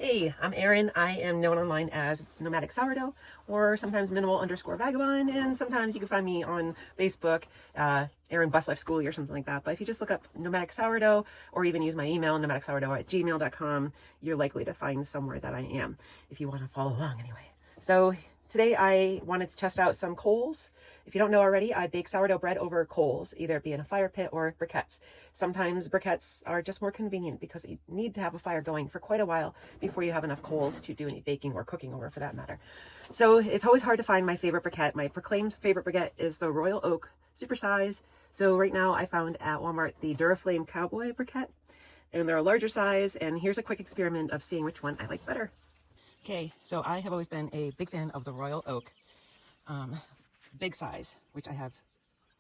Hey, I'm Erin. I am known online as Nomadic Sourdough or sometimes minimal_vagabond, and sometimes you can find me on Facebook, Erin Bus Life Schoolie or something like that. But if you just look up Nomadic Sourdough or even use my email, nomadic_sourdough@gmail.com, you're likely to find somewhere that I am if you want to follow along anyway. So today I wanted to test out some coals. If you don't know already, I bake sourdough bread over coals, either it be in a fire pit or briquettes. Sometimes briquettes are just more convenient because you need to have a fire going for quite a while before you have enough coals to do any baking or cooking over, for that matter. So it's always hard to find my favorite briquette. My proclaimed favorite briquette is the Royal Oak Supersize. So right now I found at Walmart the Duraflame Cowboy briquette, and they're a larger size, and here's a quick experiment of seeing which one I like better. Okay, so I have always been a big fan of the Royal Oak big size, which I have,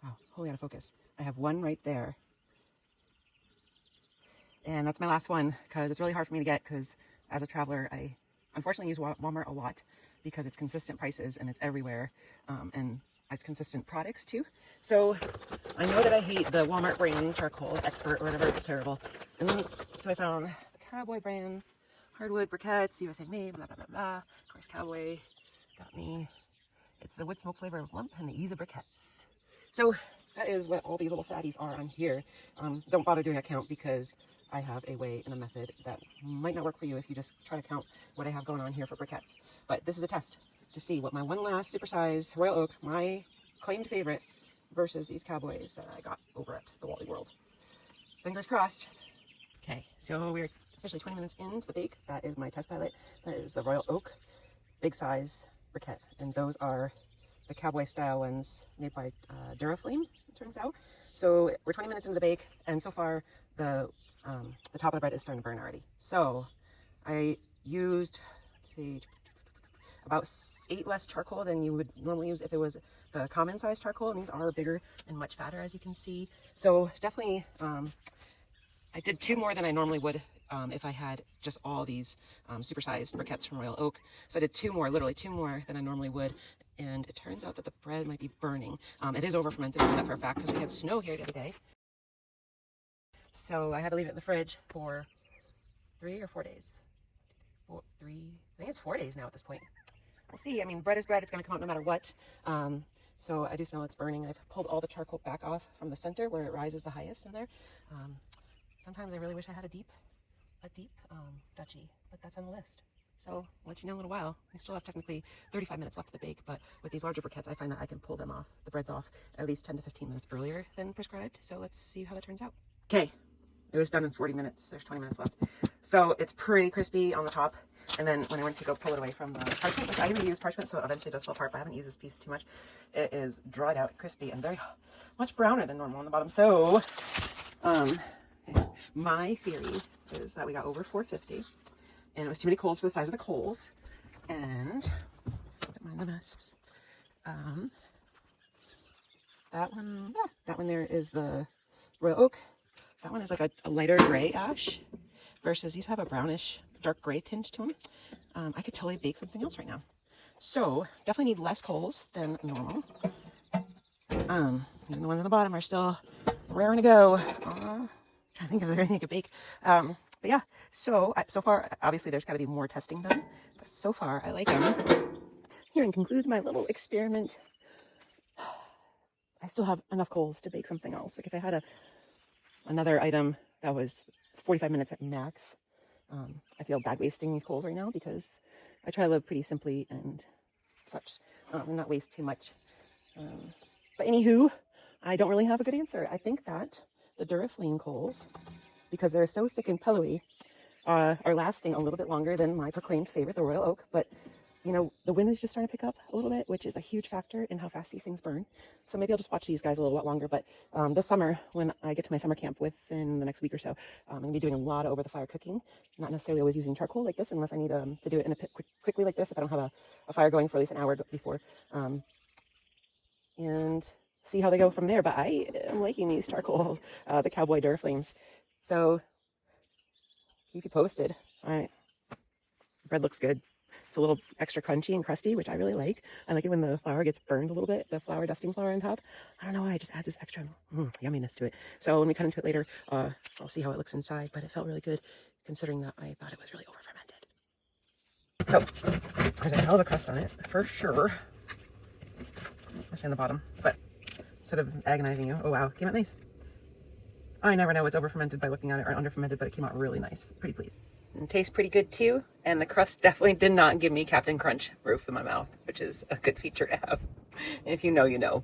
wow, wholly out of focus. I have one right there. And that's my last one because it's really hard for me to get, because as a traveler, I unfortunately use Walmart a lot because it's consistent prices and it's everywhere. And it's consistent products too. So I know that I hate the Walmart brand charcoal expert or whatever, it's terrible. And then, so I found the Cowboy brand, hardwood briquettes, USA made, blah, blah, blah, blah. Of course, Cowboy got me. It's the wood smoke flavor of lump and the ease of briquettes. So that is what all these little fatties are on here. Don't bother doing a count because I have a way and a method that might not work for you if you just try to count what I have going on here for briquettes. But this is a test to see what my one last supersize Royal Oak, my claimed favorite, versus these Cowboys that I got over at the Wally World. Fingers crossed. Okay, so we're officially 20 minutes into the bake. That is my test pilot. That is the Royal Oak big size briquette, and those are the Cowboy style ones made by Duraflame, it turns out. So we're 20 minutes into the bake, and so far the top of the bread is starting to burn already. So I used, let's see, about 8 less charcoal than you would normally use if it was the common size charcoal, and these are bigger and much fatter, as you can see. So definitely I did 2 more than I normally would if I had just all these supersized briquettes from Royal Oak. So I did 2 more, literally 2 more than I normally would. And it turns out that the bread might be burning. It is over fermented, I know that for a fact, because we had snow here the other day. So I had to leave it in the fridge for 3 or 4 days. 3, I think it's 4 days now at this point. We'll see. I mean, bread is bread. It's going to come out no matter what. So I do smell it's burning. I've pulled all the charcoal back off from the center where it rises the highest in there. Sometimes I really wish I had a deep duchy, but that's on the list. So I'll let you know in a little while. I still have technically 35 minutes left of the bake, but with these larger briquettes, I find that I can pull them off, the breads off, at least 10 to 15 minutes earlier than prescribed. So let's see how that turns out. Okay, it was done in 40 minutes. There's 20 minutes left. So it's pretty crispy on the top. And then when I went to go pull it away from the parchment, which I even use parchment, so it eventually does fall apart, but I haven't used this piece too much. It is dried out, crispy, and very much browner than normal on the bottom. So, my theory is that we got over 450, and it was too many coals for the size of the coals. And don't mind the mess. That one there is the Royal Oak. That one is like a lighter gray ash, versus these have a brownish, dark gray tinge to them. I could totally bake something else right now. So definitely need less coals than normal. Even the ones on the bottom are still raring to go. Trying to think if there's anything I could bake. But yeah, so far, obviously there's got to be more testing done, but so far I like them. Here concludes my little experiment. I still have enough coals to bake something else. Like if I had another item that was 45 minutes at max, I feel bad wasting these coals right now because I try to live pretty simply and such, and not waste too much. But anywho, I don't really have a good answer. I think that the Duraflame coals, because they're so thick and pillowy, are lasting a little bit longer than my proclaimed favorite, the Royal Oak. But you know, the wind is just starting to pick up a little bit, which is a huge factor in how fast these things burn. So maybe I'll just watch these guys a little bit longer. But this summer, when I get to my summer camp within the next week or so, I'm going to be doing a lot of over the fire cooking, not necessarily always using charcoal like this, unless I need to do it in a pit quickly like this, if I don't have a fire going for at least an hour before. And see how they go from there. But I am liking these charcoal, the Cowboy Duraflames. So keep you posted. All right. Bread looks good. It's a little extra crunchy and crusty, which I really like. I like it when the flour gets burned a little bit, the flour, dusting flour on top. I don't know why, it just adds this extra yumminess to it. So when we cut into it later, I'll see how it looks inside, but it felt really good considering that I thought it was really over fermented. So there's a hell of a crust on it for sure, especially on the bottom. But instead of agonizing you, oh wow, it came out nice. I never know what's over fermented by looking at it or under fermented, but it came out really nice. Pretty pleased. And tastes pretty good too. And the crust definitely did not give me Captain Crunch roof in my mouth, which is a good feature to have. If you know, you know.